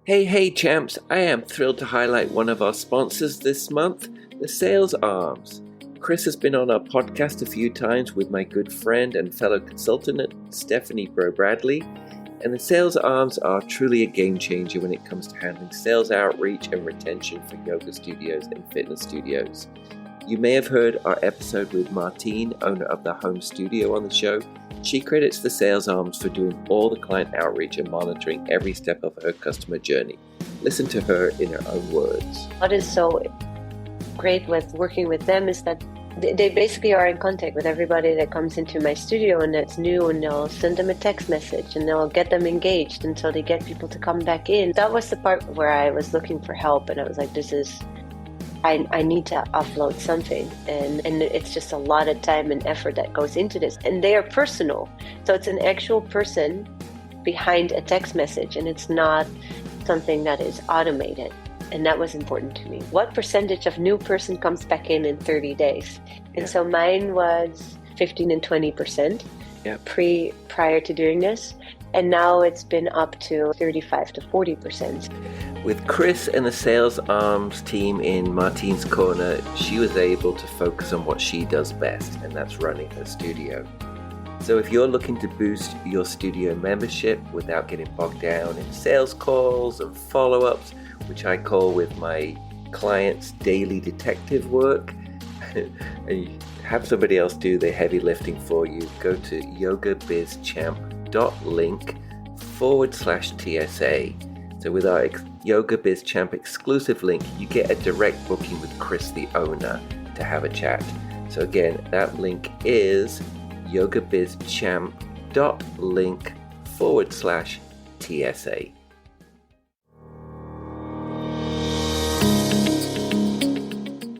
Hey, champs! I am thrilled to highlight one of our sponsors this month, the Sales Arms. Chris has been on our podcast a few times with my good friend and fellow consultant, Stephanie Bradley, and the Sales Arms are truly a game changer when it comes to handling sales outreach and retention for yoga studios and fitness studios. You may have heard our episode with Martine, owner of the home studio, on the show. She credits the Sales Arms for doing all the client outreach and monitoring every step of her customer journey. Listen to her in her own words. What is so great with working with them is that they basically are in contact with everybody that comes into my studio and that's new, and they'll send them a text message and they'll get them engaged until they get people to come back in. That was the part where I was looking for help, and I was like, I need to offload something, and it's just a lot of time and effort that goes into this, and they are personal, so it's an actual person behind a text message, and it's not something that is automated. And that was important to me. What percentage of new person comes back in 30 days? And so mine was 15 and 20% prior to doing this, and now it's been up to 35 to 40%. With Chris and the Sales Arms team in Martine's corner, she was able to focus on what she does best, and that's running her studio. So if you're looking to boost your studio membership without getting bogged down in sales calls and follow-ups, which I call with my clients daily detective work, and you have somebody else do the heavy lifting for you, go to yogabizchamp.link/TSA. So with our Yoga Biz Champ exclusive link, you get a direct booking with Chris, the owner, to have a chat. So again, that link is yogabizchamp.link/TSA.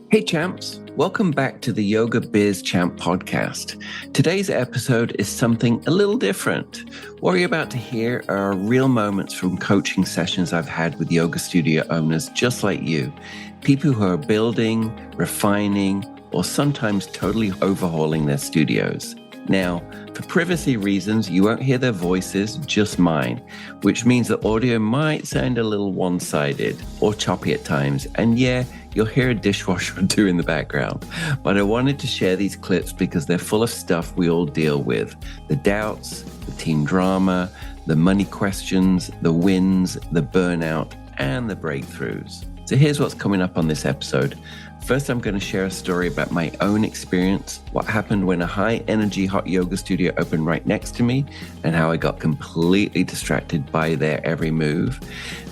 Hey champs, welcome back to the Yoga Biz Champ podcast. Today's episode is something a little different. What you're about to hear are real moments from coaching sessions I've had with yoga studio owners just like you. People who are building, refining, or sometimes totally overhauling their studios. Now, for privacy reasons, you won't hear their voices, just mine, which means the audio might sound a little one-sided or choppy at times. And yeah, you'll hear a dishwasher or two in the background. But I wanted to share these clips because they're full of stuff we all deal with. The doubts, the team drama, the money questions, the wins, the burnout, and the breakthroughs. So here's what's coming up on this episode. First, I'm going to share a story about my own experience, what happened when a high-energy hot yoga studio opened right next to me, and how I got completely distracted by their every move.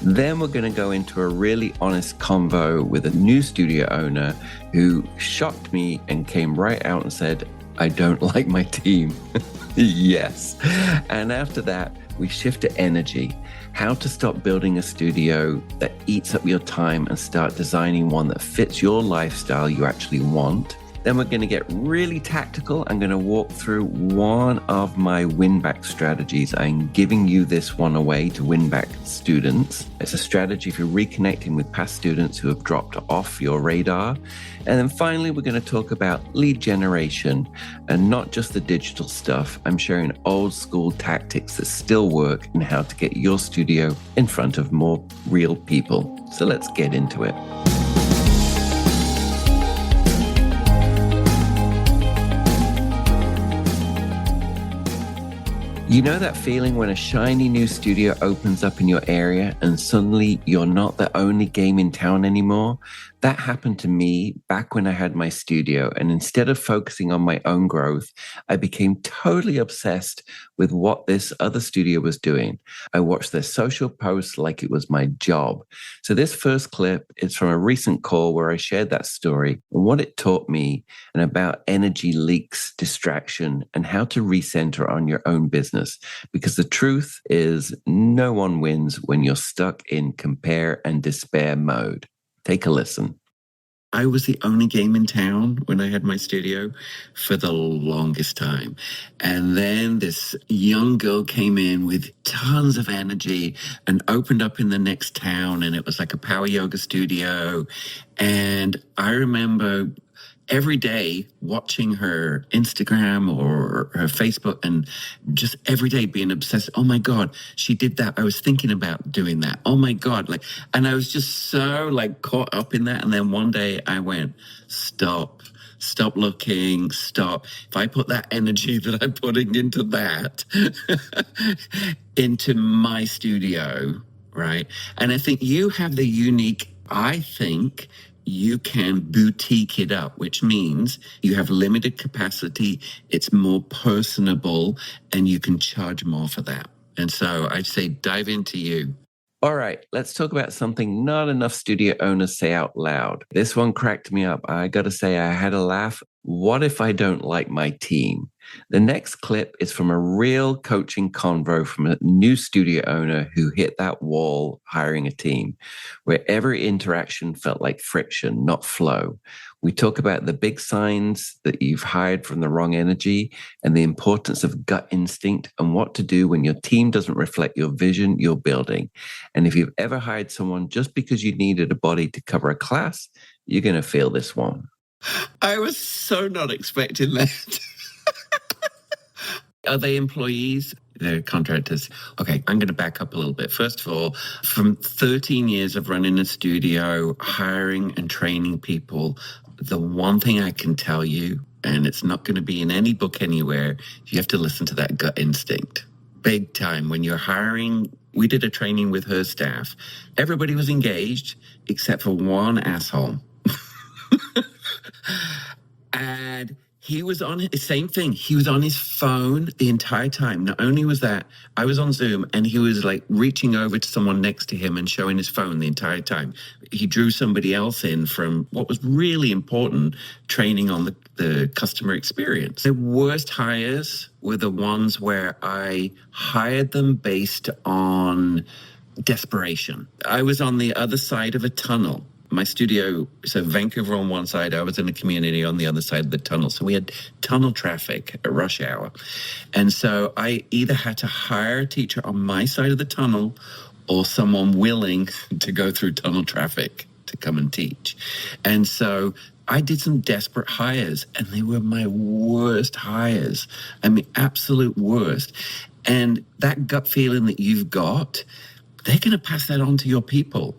Then we're going to go into a really honest convo with a new studio owner who shocked me and came right out and said, "I don't like my team." Yes. And after that, we shift to energy. How to stop building a studio that eats up your time and start designing one that fits your lifestyle you actually want. Then we're going to get really tactical. I'm going to walk through one of my win-back strategies. I'm giving you this one away to win back students. It's a strategy for reconnecting with past students who have dropped off your radar. And then finally, we're going to talk about lead generation and not just the digital stuff. I'm sharing old school tactics that still work and how to get your studio in front of more real people. So let's get into it. You know that feeling when a shiny new studio opens up in your area and suddenly you're not the only game in town anymore? That happened to me back when I had my studio, and instead of focusing on my own growth, I became totally obsessed with what this other studio was doing. I watched their social posts like it was my job. So this first clip is from a recent call where I shared that story and what it taught me, and about energy leaks, distraction, and how to recenter on your own business. Because the truth is, no one wins when you're stuck in compare and despair mode. Take a listen. I was the only game in town when I had my studio for the longest time. And then this young girl came in with tons of energy and opened up in the next town. And it was like a power yoga studio. And I remember every day watching her Instagram or her Facebook and just every day being obsessed. Oh my God, she did that. I was thinking about doing that. Oh my God. And I was just so caught up in that. And then one day I went, stop looking, stop. If I put that energy that I'm putting into that, into my studio, right? And I think you have the unique, I think you can boutique it up, which means you have limited capacity, it's more personable, and you can charge more for that. And so I'd say dive into you. All right, let's talk about something not enough studio owners say out loud. This one cracked me up. I got to say, I had a laugh. What if I don't like my team? The next clip is from a real coaching convo from a new studio owner who hit that wall hiring a team, where every interaction felt like friction, not flow. We talk about the big signs that you've hired from the wrong energy and the importance of gut instinct and what to do when your team doesn't reflect your vision you're building. And if you've ever hired someone just because you needed a body to cover a class, you're going to feel this one. I was so not expecting that. Are they employees? They're contractors. Okay, I'm going to back up a little bit. First of all, from 13 years of running a studio, hiring and training people, the one thing I can tell you, and it's not going to be in any book anywhere, you have to listen to that gut instinct. Big time. When you're hiring, we did a training with her staff. Everybody was engaged except for one asshole. And he was on the same thing. He was on his phone the entire time. Not only was that, I was on Zoom and he was reaching over to someone next to him and showing his phone the entire time. He drew somebody else in from what was really important training on the customer experience. The worst hires were the ones where I hired them based on desperation. I was on the other side of a tunnel. My studio, so Vancouver on one side, I was in a community on the other side of the tunnel. So we had tunnel traffic at rush hour. And so I either had to hire a teacher on my side of the tunnel or someone willing to go through tunnel traffic to come and teach. And so I did some desperate hires and they were my worst hires. I mean, absolute worst. And that gut feeling that you've got, they're going to pass that on to your people.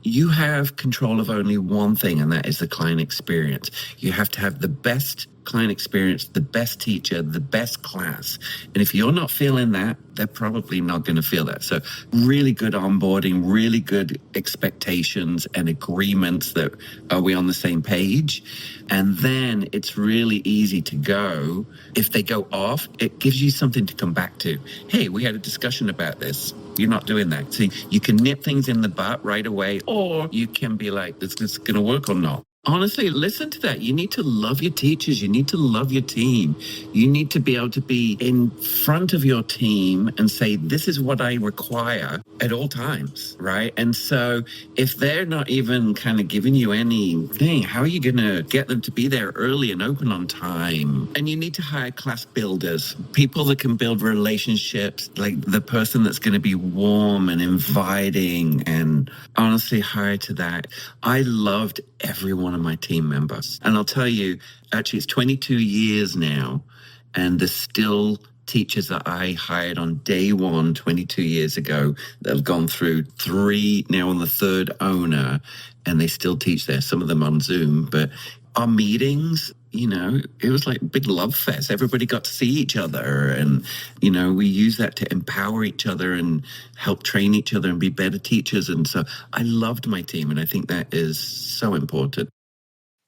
You have control of only one thing, and that is the client experience. You have to have the best client experience, the best teacher, the best class. And if you're not feeling that, they're probably not going to feel that. So really good onboarding, really good expectations and agreements that are we on the same page? And then it's really easy to go. If they go off, it gives you something to come back to. Hey, we had a discussion about this. You're not doing that. See, you can nip things in the butt right away, or you can be like, is this going to work or not? Honestly, listen to that. You need to love your teachers. You need to love your team. You need to be able to be in front of your team and say, this is what I require at all times, right? And so if they're not even kind of giving you anything, how are you going to get them to be there early and open on time? And you need to hire class builders, people that can build relationships, like the person that's going to be warm and inviting, and honestly hire to that. I loved every one of my team members. And I'll tell you, actually, it's 22 years now, and there's still teachers that I hired on day one 22 years ago that have gone through 3, now on the 3rd owner, and they still teach there, some of them on Zoom. But our meetings, it was like a big love fest. Everybody got to see each other, and, we use that to empower each other and help train each other and be better teachers. And so I loved my team, and I think that is so important.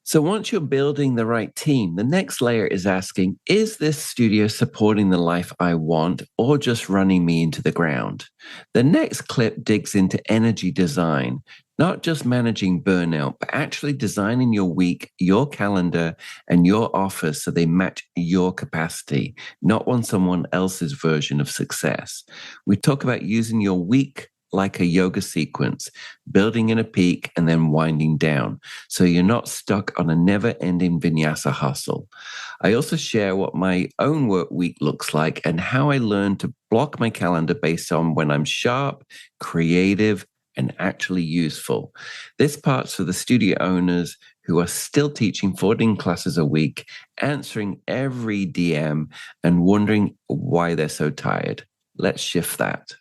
So once you're building the right team, the next layer is asking, is this studio supporting the life I want or just running me into the ground? The next clip digs into energy design, not just managing burnout, but actually designing your week, your calendar, and your office so they match your capacity, not want someone else's version of success. We talk about using your week like a yoga sequence, building in a peak and then winding down, so you're not stuck on a never-ending vinyasa hustle. I also share what my own work week looks like and how I learned to block my calendar based on when I'm sharp, creative, and actually useful. This part's for the studio owners who are still teaching 14 classes a week, answering every DM, and wondering why they're so tired. Let's shift that.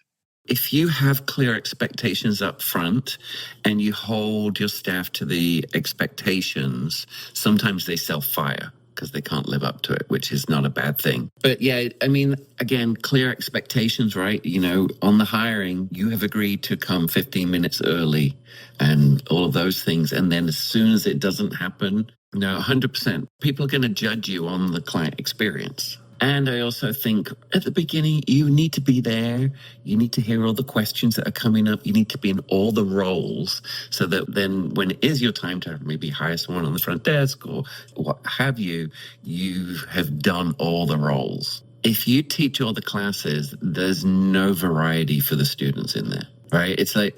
If you have clear expectations up front and you hold your staff to the expectations, sometimes they self-fire because they can't live up to it, which is not a bad thing. But yeah, I mean, again, clear expectations, right? You know, on the hiring, you have agreed to come 15 minutes early and all of those things. And then as soon as it doesn't happen, no, 100%, people are going to judge you on the client experience. And I also think at the beginning, you need to be there. You need to hear all the questions that are coming up. You need to be in all the roles so that then when it is your time to maybe hire someone on the front desk or what have you, you have done all the roles. If you teach all the classes, there's no variety for the students in there, right? It's like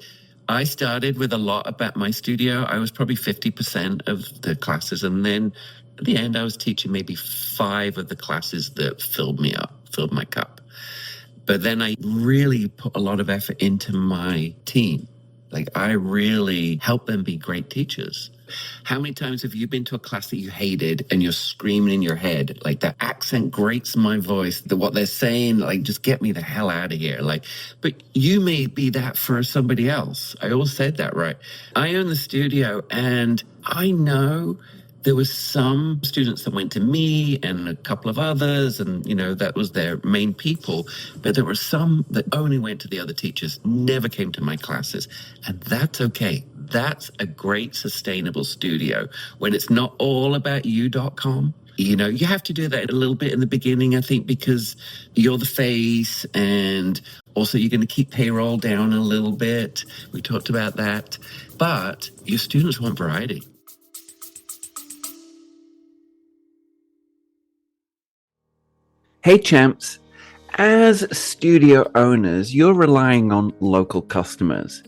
I started with a lot about my studio. I was probably 50% of the classes. And then at the end, I was teaching maybe 5 of the classes that filled me up, filled my cup. But then I really put a lot of effort into my team. Like I really helped them be great teachers. How many times have you been to a class that you hated and you're screaming in your head, like that accent grates my voice, what they're saying, like just get me the hell out of here. Like, but you may be that for somebody else. I always said that, right? I own the studio and I know there was some students that went to me and a couple of others, and, you know, that was their main people. But there were some that only went to the other teachers, never came to my classes. And that's okay. That's a great sustainable studio when it's not all about you.com. You know, you have to do that a little bit in the beginning, I think, because you're the face and also you're going to keep payroll down a little bit. We talked about that. But your students want variety. Hey champs, as studio owners, you're relying on local customers.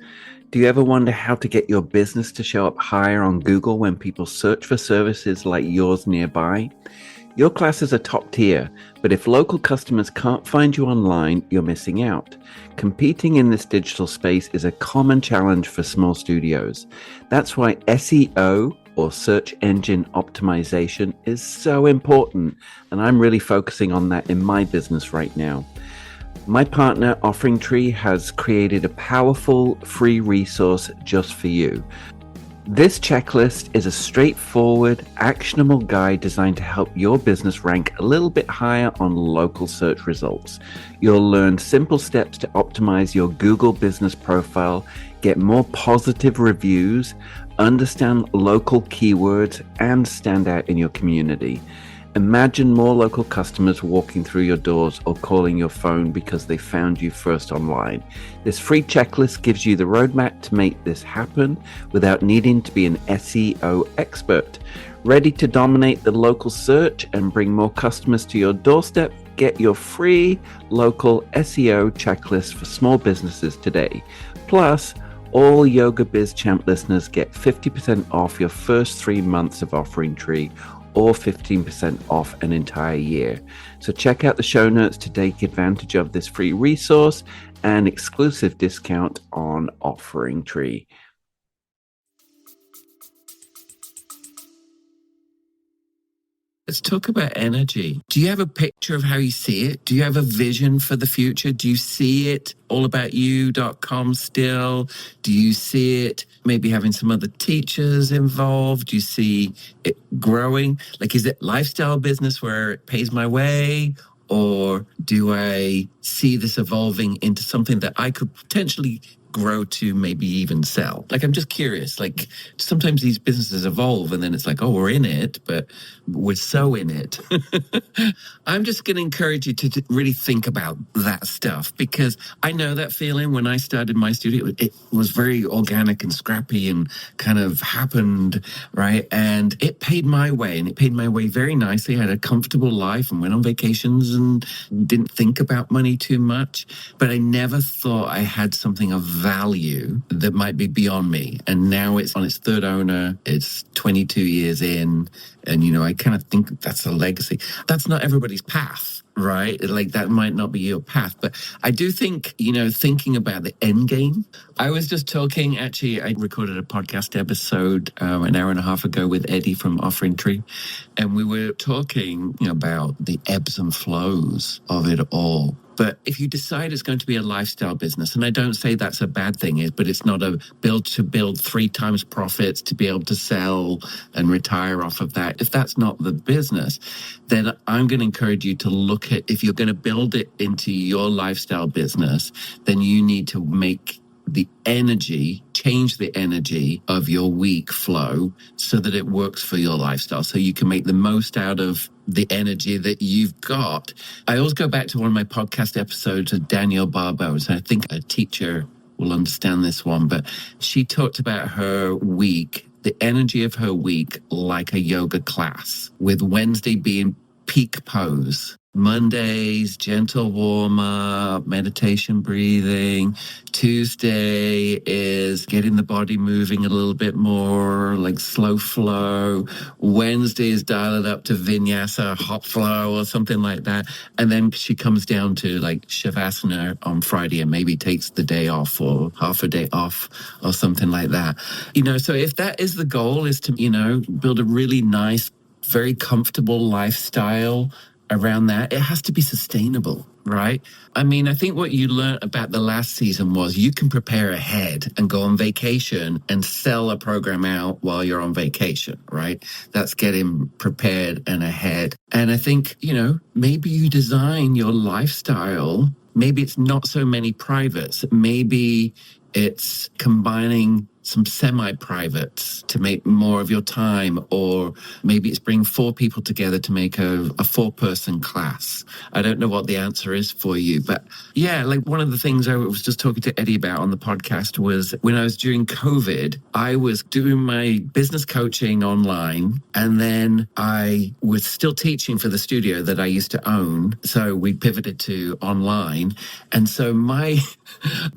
Do you ever wonder how to get your business to show up higher on Google when people search for services like yours nearby? Your classes are top tier, but if local customers can't find you online, you're missing out. Competing in this digital space is a common challenge for small studios. That's why SEO, or search engine optimization, is so important, and I'm really focusing on that in my business right now. My partner Offering Tree has created a powerful free resource just for you. This checklist is a straightforward, actionable guide designed to help your business rank a little bit higher on local search results. You'll learn simple steps to optimize your Google business profile, get more positive reviews, understand local keywords, and stand out in your community. Imagine more local customers walking through your doors or calling your phone because they found you first online. This free checklist gives you the roadmap to make this happen without needing to be an SEO expert. Ready to dominate the local search and bring more customers to your doorstep? Get your free local SEO checklist for small businesses today. Plus, all Yoga Biz Champ listeners get 50% off your first 3 months of Offering Tree, or 15% off an entire year. So check out the show notes to take advantage of this free resource and exclusive discount on Offering Tree. Let's talk about energy. Do you have a picture of how you see it? Do you have a vision for the future? Do you see it all about you.com still? Do you see it maybe having some other teachers involved? Do you see it growing? Like, is it lifestyle business where it pays my way? Or do I see this evolving into something that I could potentially grow to maybe even sell? Like, I'm just curious. Like, sometimes these businesses evolve and then it's like, oh, we're in it, but we're so in it. I'm just going to encourage you to really think about that stuff, because I know that feeling. When I started my studio, it was very organic and scrappy and kind of happened, right? And it paid my way, and it paid my way very nicely. I had a comfortable life and went on vacations and didn't think about money too much, but I never thought I had something of value that might be beyond me. And now it's on its third owner. It's 22 years in. And, you know, I kind of think that's a legacy. That's not everybody's path, right? Like that might not be your path. But I do think, thinking about the end game. I was just talking, actually, I recorded a podcast episode an hour and a half ago with Eddie from Offering Tree. And we were talking about the ebbs and flows of it all. But if you decide it's going to be a lifestyle business, and I don't say that's a bad thing, but it's not a build 3 times profits to be able to sell and retire off of that. If that's not the business, then I'm going to encourage you to look at, if you're going to build it into your lifestyle business, then you need to change the energy of your week flow so that it works for your lifestyle, so you can make the most out of the energy that you've got. I always go back to one of my podcast episodes of Danielle Barbeau's. I think a teacher will understand this one, but she talked about her week, the energy of her week, like a yoga class, with Wednesday being peak pose. Mondays, gentle warm up, meditation, breathing. Tuesday is getting the body moving a little bit more, like slow flow. Wednesday is dial it up to vinyasa, hot flow or something like that. And then she comes down to like Shavasana on Friday and maybe takes the day off or half a day off or something like that. So if that is the goal, is to, build a really nice, very comfortable lifestyle around that, it has to be sustainable, right? I mean, I think what you learned about the last season was you can prepare ahead and go on vacation and sell a program out while you're on vacation, right? That's getting prepared and ahead. And I think, maybe you design your lifestyle. Maybe it's not so many privates. Maybe it's combining some semi-privates to make more of your time, or maybe it's bringing 4 people together to make a 4-person class. I don't know what the answer is for you, but yeah, like one of the things I was just talking to Eddie about on the podcast was when I was during COVID, I was doing my business coaching online, and then I was still teaching for the studio that I used to own. So we pivoted to online. And so I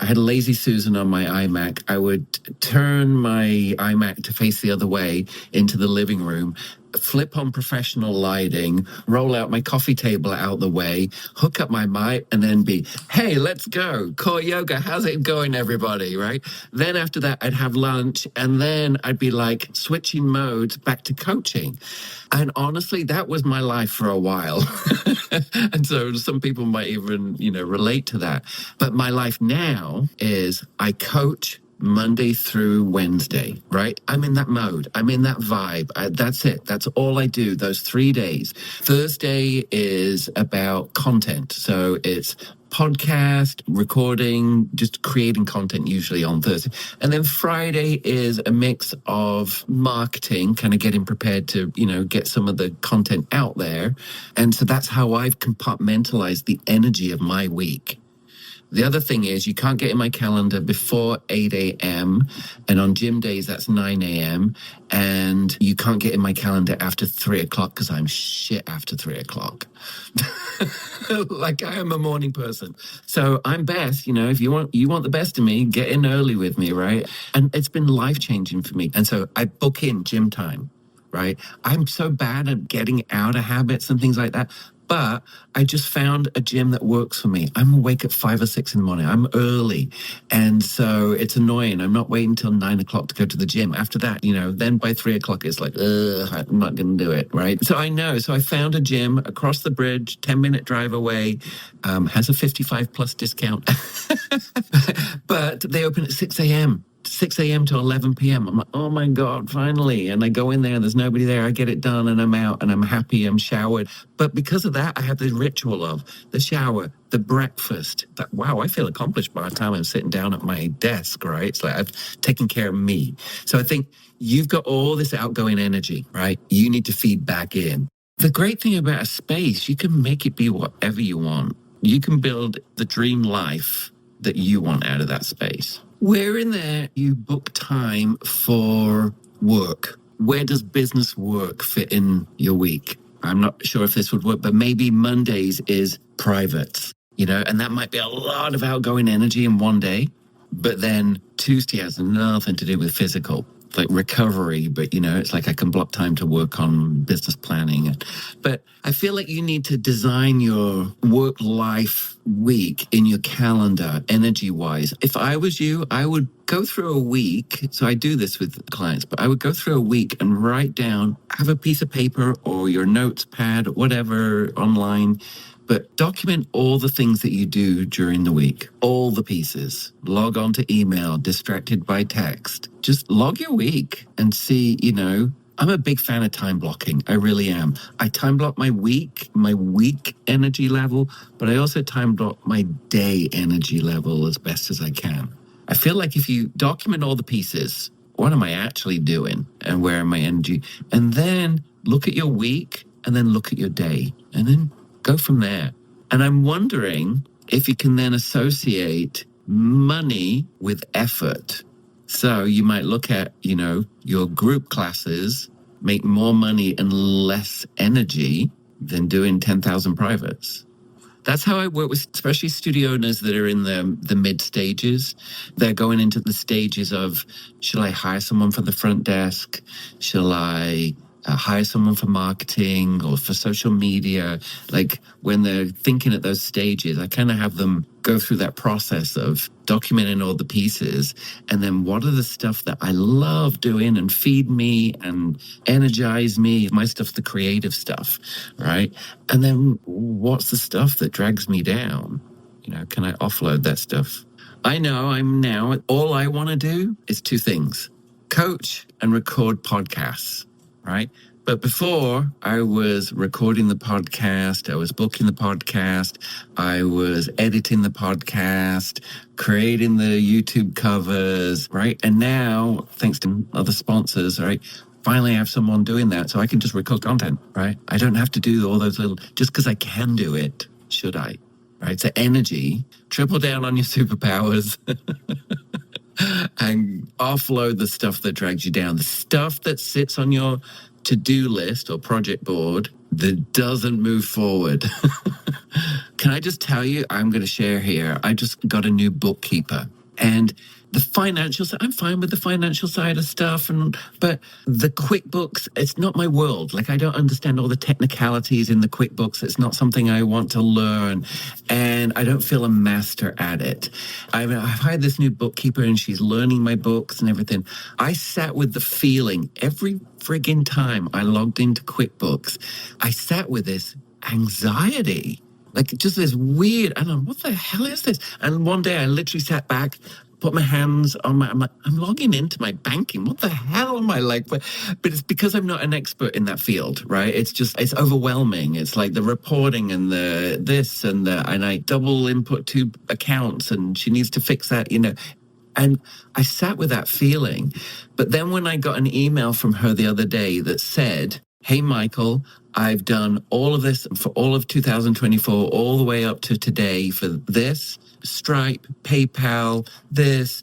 had a Lazy Susan on my iMac. I would turn my iMac to face the other way into the living room, flip on professional lighting, roll out my coffee table out the way, hook up my mic, and then be, hey, let's go. Core yoga, how's it going, everybody, right? Then after that, I'd have lunch, and then I'd be like switching modes back to coaching. And honestly, that was my life for a while. And so some people might even, relate to that. But my life now is I coach Monday through Wednesday, right? I'm in that mode. I'm in that vibe. That's it. That's all I do those 3 days. Thursday is about content. So it's podcast, recording, just creating content usually on Thursday. And then Friday is a mix of marketing, kind of getting prepared to, get some of the content out there. And so that's how I've compartmentalized the energy of my week. The other thing is you can't get in my calendar before 8 a.m. And on gym days, that's 9 a.m. And you can't get in my calendar after 3 o'clock because I'm shit after 3 o'clock. Like I am a morning person. So I'm best, if you want the best of me, get in early with me, right? And it's been life-changing for me. And so I book in gym time, right? I'm so bad at getting out of habits and things like that. But I just found a gym that works for me. I'm awake at 5 or 6 in the morning. I'm early. And so it's annoying. I'm not waiting until 9 o'clock to go to the gym. After that, then by 3 o'clock, it's like, I'm not going to do it, right? So I know. So I found a gym across the bridge, 10-minute drive away, has a 55 plus discount. But they open at 6 a.m. 6 a.m. to 11 p.m. I'm like, oh my God, finally. And I go in there, there's nobody there. I get it done and I'm out and I'm happy, I'm showered. But because of that, I have the ritual of the shower, the breakfast. That, wow, I feel accomplished by the time I'm sitting down at my desk, right? It's like I've taken care of me. So I think you've got all this outgoing energy, right? You need to feed back in. The great thing about a space, you can make it be whatever you want. You can build the dream life that you want out of that space. Where in there you book time for work? Where does business work fit in your week? I'm not sure if this would work, but maybe Mondays is private, and that might be a lot of outgoing energy in one day, but then Tuesday has nothing to do with physical. like recovery, but it's like I can block time to work on business planning. But I feel like you need to design your work life week in your calendar energy wise. If I was you, I would go through a week. So I do this with clients, but I would go through a week and write down, have a piece of paper or your notes pad, whatever online, but document all the things that you do during the week, all the pieces. Log on to email, distracted by text. Just log your week and see, I'm a big fan of time blocking. I really am. I time block my week energy level, but I also time block my day energy level as best as I can. I feel like if you document all the pieces, what am I actually doing and where am my energy? And then look at your week and then look at your day and then go from there. And I'm wondering if you can then associate money with effort. So you might look at, your group classes make more money and less energy than doing 10,000 privates. That's how I work with especially studio owners that are in the mid stages. They're going into the stages of, shall I hire someone for the front desk? Shall I hire someone for marketing or for social media? Like when they're thinking at those stages, I kind of have them go through that process of documenting all the pieces. And then what are the stuff that I love doing and feed me and energize me? My stuff's the creative stuff, right? And then what's the stuff that drags me down? Can I offload that stuff? I know all I want to do is two things: coach and record podcasts, right? But before, I was recording the podcast, I was booking the podcast, I was editing the podcast, creating the YouTube covers, right? And now, thanks to other sponsors, right, finally I have someone doing that, so I can just record content, right? I don't have to do all those little, just because I can do it, should I? Right? So energy, triple down on your superpowers. And offload the stuff that drags you down, the stuff that sits on your to-do list or project board that doesn't move forward. Can I just tell you, I'm going to share here, I just got a new bookkeeper, and the financial side, I'm fine with the financial side of stuff, but the QuickBooks, it's not my world. Like, I don't understand all the technicalities in the QuickBooks. It's not something I want to learn, and I don't feel a master at it. I've hired this new bookkeeper, and she's learning my books and everything. I sat with the feeling every friggin' time I logged into QuickBooks, I sat with this anxiety. Like, just this weird, I don't know, what the hell is this? And one day I literally sat back, put my hands on I'm logging into my banking. What the hell am I like? But it's because I'm not an expert in that field, right? It's overwhelming. It's like the reporting and the this and I double input two accounts and she needs to fix that, And I sat with that feeling. But then when I got an email from her the other day that said, "Hey, Michael, I've done all of this for all of 2024, all the way up to today for this, Stripe, PayPal, this,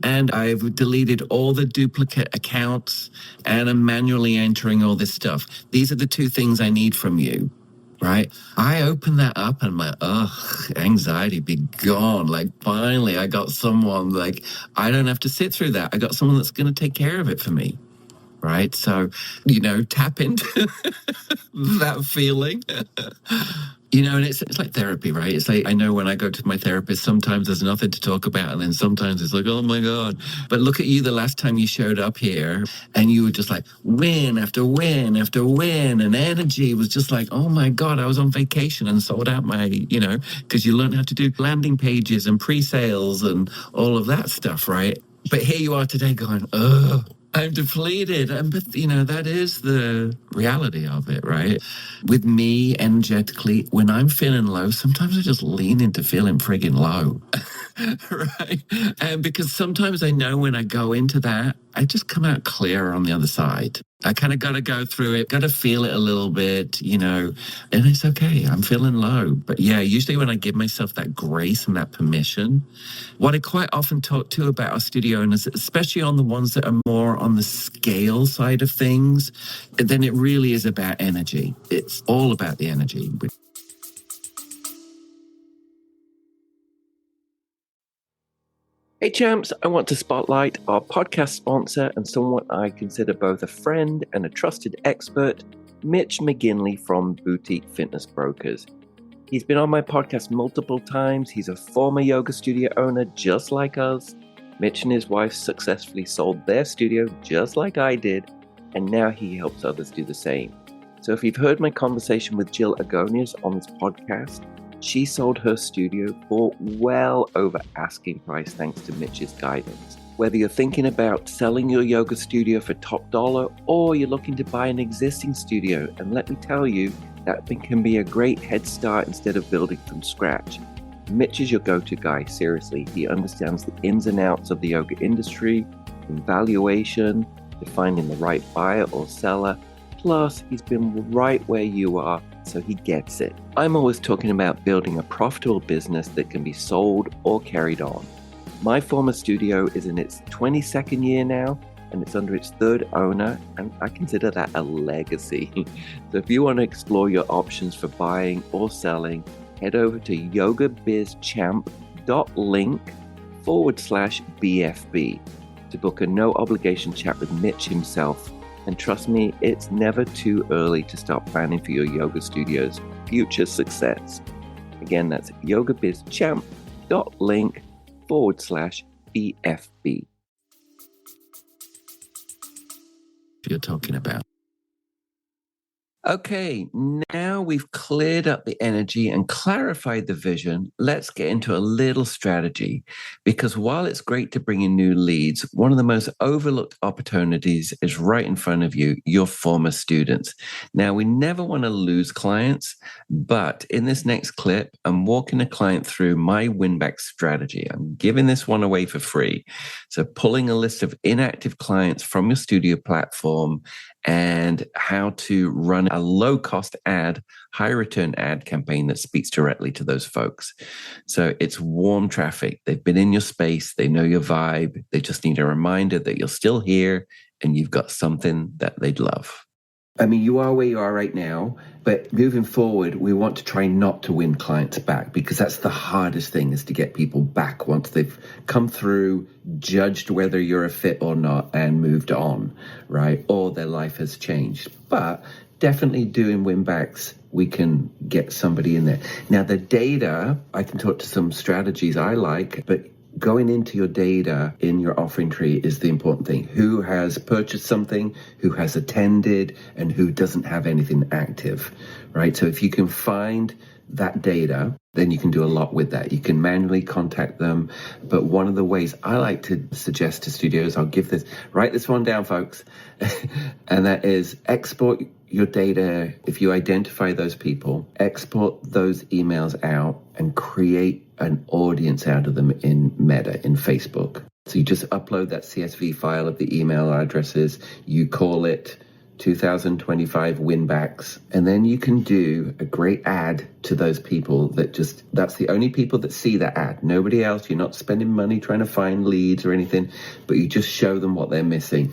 and I've deleted all the duplicate accounts and I'm manually entering all this stuff. These are the two things I need from you." Right? I open that up and my, anxiety be gone. Like, finally, I got someone, like, I don't have to sit through that. I got someone that's going to take care of it for me. Right? So, tap into that feeling. And it's like therapy, right? It's like, I know when I go to my therapist, sometimes there's nothing to talk about. And then sometimes it's like, oh my God. But look at you the last time you showed up here and you were just like win after win after win. And energy was just like, oh my God, I was on vacation and sold out my, because you learned how to do landing pages and pre-sales and all of that stuff, right? But here you are today going, I'm depleted. But, that is the reality of it, right? With me, energetically, when I'm feeling low, sometimes I just lean into feeling friggin' low, right? And because sometimes I know when I go into that, I just come out clearer on the other side. I kind of got to go through it, got to feel it a little bit, and it's okay. I'm feeling low. But yeah, usually when I give myself that grace and that permission, what I quite often talk to about our studio owners, especially on the ones that are more on the scale side of things, then it really is about energy. It's all about the energy. Hey champs, I want to spotlight our podcast sponsor and someone I consider both a friend and a trusted expert, Mitch McGinley from Boutique Fitness Brokers. He's been on my podcast multiple times. He's a former yoga studio owner just like us. Mitch and his wife successfully sold their studio just like I did, and now he helps others do the same. So if you've heard my conversation with Jill Agonias on this podcast, she sold her studio for well over asking price thanks to Mitch's guidance. Whether you're thinking about selling your yoga studio for top dollar or you're looking to buy an existing studio, and let me tell you, that can be a great head start instead of building from scratch. Mitch is your go-to guy, seriously. He understands the ins and outs of the yoga industry, from valuation to finding the right buyer or seller. Plus, he's been right where you are, so he gets it. I'm always talking about building a profitable business that can be sold or carried on. My former studio is in its 22nd year now, and it's under its third owner, and I consider that a legacy. So if you want to explore your options for buying or selling, head over to yogabizchamp.link/BFB to book a no obligation chat with Mitch himself. And trust me, it's never too early to start planning for your yoga studio's future success. Again, that's yogabizchamp.link/BFB. You're talking about. Okay, now we've cleared up the energy and clarified the vision. Let's get into a little strategy, because while it's great to bring in new leads, one of the most overlooked opportunities is right in front of you, your former students. Now, we never want to lose clients, but in this next clip, I'm walking a client through my win-back strategy. I'm giving this one away for free. So pulling a list of inactive clients from your studio platform and how to run a low-cost ad, high-return ad campaign that speaks directly to those folks. So it's warm traffic. They've been in your space. They know your vibe. They just need a reminder that you're still here and you've got something that they'd love. I mean, you are where you are right now, but moving forward, we want to try not to win clients back, because that's the hardest thing, is to get people back once they've come through, judged whether you're a fit or not, and moved on, right? Or their life has changed. But definitely doing win backs, we can get somebody in there. Now, the data, I can talk to some strategies I like, but going into your data in your offering tree is the important thing. Who has purchased something, who has attended, and who doesn't have anything active, right? So if you can find that data, then you can do a lot with that. You can manually contact them. But one of the ways I like to suggest to studios, write this one down, folks, and that is export your data. If you identify those people, export those emails out and create an audience out of them in Meta, in Facebook. So you just upload that CSV file of the email addresses, you call it 2025 winbacks, and then you can do a great ad to those people that's the only people that see that ad. Nobody else. You're not spending money trying to find leads or anything, but you just show them what they're missing.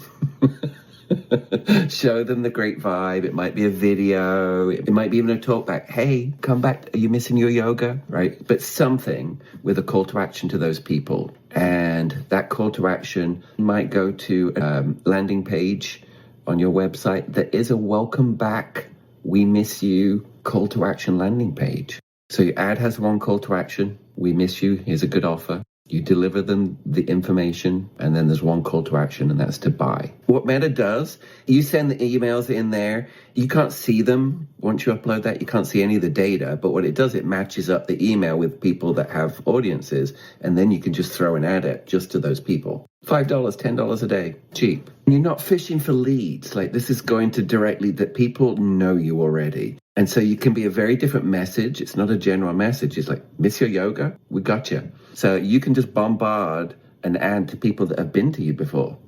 Show them the great vibe. It might be a video. It might be even a talk back. Hey, come back. Are you missing your yoga? Right? But something with a call to action to those people. And that call to action might go to a landing page on your website that is a welcome back, we miss you call to action landing page. So your ad has one call to action. We miss you. Here's a good offer. You deliver them the information, and then there's one call to action, and that's to buy. What Meta does, you send the emails in there. You can't see them once you upload that. You can't see any of the data, but what it does, it matches up the email with people that have audiences, and then you can just throw an ad at just to those people. $5, $10 a day, cheap. And you're not fishing for leads. Like, this is going to directly, that people know you already. And so you can be a very different message. It's not a general message. It's like, miss your yoga? We got you. So you can just bombard an ad to people that have been to you before.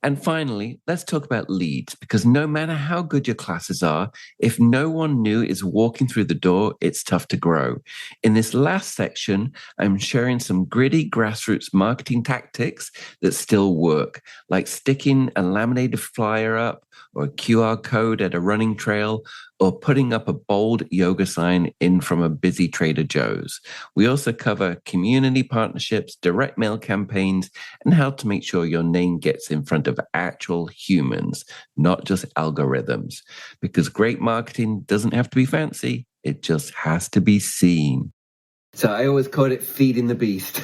And finally, let's talk about leads, because no matter how good your classes are, if no one new is walking through the door, it's tough to grow. In this last section, I'm sharing some gritty grassroots marketing tactics that still work, like sticking a laminated flyer up or a QR code at a running trail, or putting up a bold yoga sign in from a busy Trader Joe's. We also cover community partnerships, direct mail campaigns, and how to make sure your name gets in front of actual humans, not just algorithms. Because great marketing doesn't have to be fancy, it just has to be seen. So I always called it feeding the beast.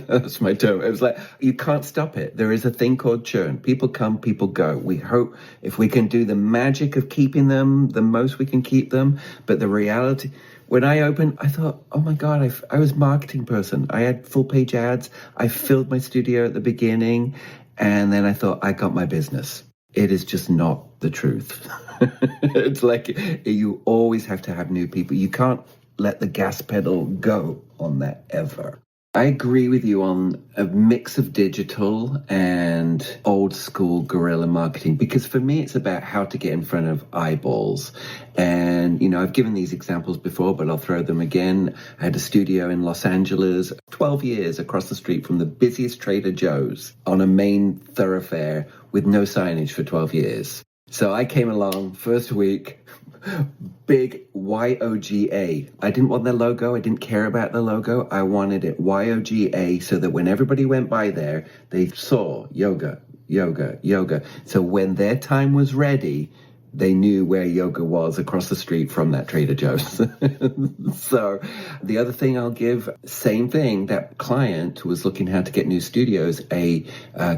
That's my term. It was like, you can't stop it. There is a thing called churn. People come, people go. We hope if we can do the magic of keeping them, the most we can keep them. But the reality, when I opened, I thought, oh my God, I was a marketing person. I had full page ads. I filled my studio at the beginning. And then I thought, I got my business. It is just not the truth. It's like you always have to have new people. You can't let the gas pedal go on that ever. I agree with you on a mix of digital and old school guerrilla marketing, because for me, it's about how to get in front of eyeballs. And, I've given these examples before, but I'll throw them again. I had a studio in Los Angeles, 12 years across the street from the busiest Trader Joe's on a main thoroughfare with no signage for 12 years. So I came along first week, big YOGA. I didn't want the logo. I didn't care about the logo. I wanted it YOGA so that when everybody went by there, they saw yoga, yoga, yoga. So when their time was ready, they knew where yoga was across the street from that Trader Joe's. So the other thing I'll give, same thing, that client was looking how to get new studios. A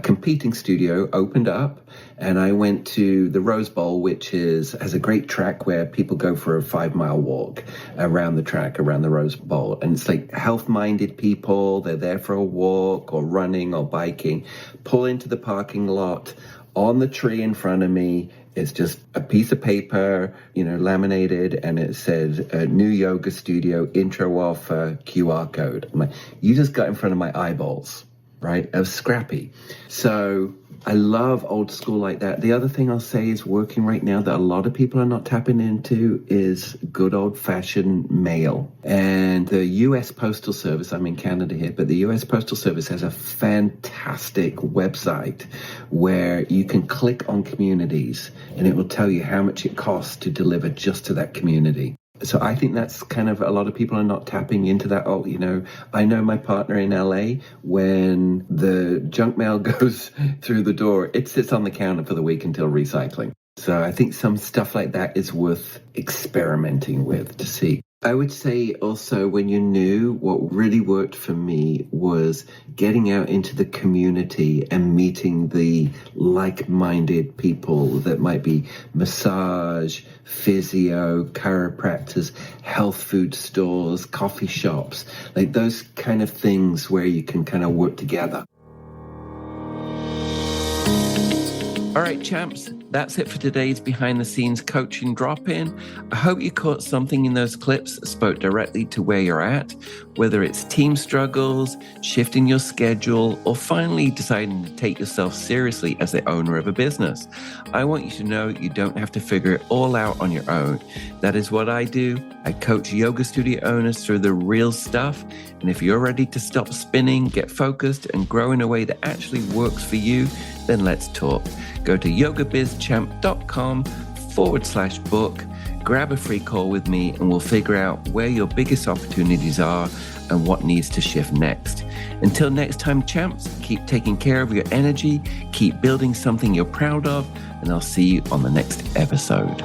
competing studio opened up, and I went to the Rose Bowl, which has a great track where people go for a 5-mile walk around the track, around the Rose Bowl. And it's like health-minded people. They're there for a walk or running or biking. Pull into the parking lot. On the tree in front of me, it's just a piece of paper, laminated, and it says new yoga studio intro offer QR code. I'm like, you just got in front of my eyeballs, right? I was scrappy. So I love old school like that. The other thing I'll say is working right now that a lot of people are not tapping into is good old fashioned mail. And the US Postal Service, I'm in Canada here, but the US Postal Service has a fantastic website where you can click on communities and it will tell you how much it costs to deliver just to that community. So I think that's kind of, a lot of people are not tapping into that. Oh, I know my partner in LA, when the junk mail goes through the door, it sits on the counter for the week until recycling. So I think some stuff like that is worth experimenting with to see. I would say also, when you're new, what really worked for me was getting out into the community and meeting the like-minded people that might be massage, physio, chiropractors, health food stores, coffee shops, like those kind of things where you can kind of work together. All right, champs, that's it for today's behind the scenes coaching drop-in. I hope you caught something in those clips that spoke directly to where you're at, whether it's team struggles, shifting your schedule, or finally deciding to take yourself seriously as the owner of a business. I want you to know you don't have to figure it all out on your own. That is what I do. I coach yoga studio owners through the real stuff. And if you're ready to stop spinning, get focused, and grow in a way that actually works for you, then let's talk. Go to yogabizchamp.com/book, grab a free call with me, and we'll figure out where your biggest opportunities are and what needs to shift next. Until next time, champs, keep taking care of your energy, keep building something you're proud of, and I'll see you on the next episode.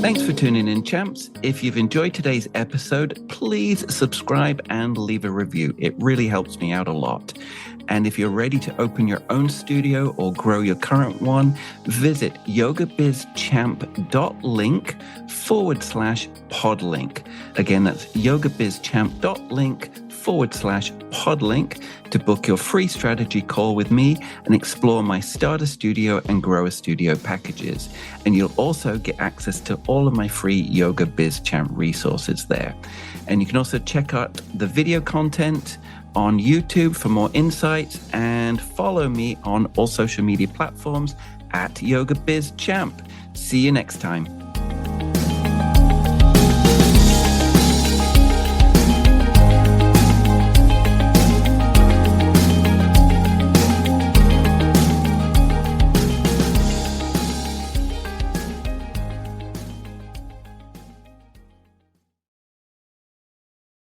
Thanks for tuning in, champs. If you've enjoyed today's episode, please subscribe and leave a review. It really helps me out a lot. And if you're ready to open your own studio or grow your current one, visit yogabizchamp.link/podlink. Again, that's yogabizchamp.link/podlink to book your free strategy call with me and explore my starter studio and grow a studio packages. And you'll also get access to all of my free Yoga Biz Champ resources there. And you can also check out the video content on YouTube for more insights and follow me on all social media platforms at Yoga Biz Champ. See you next time.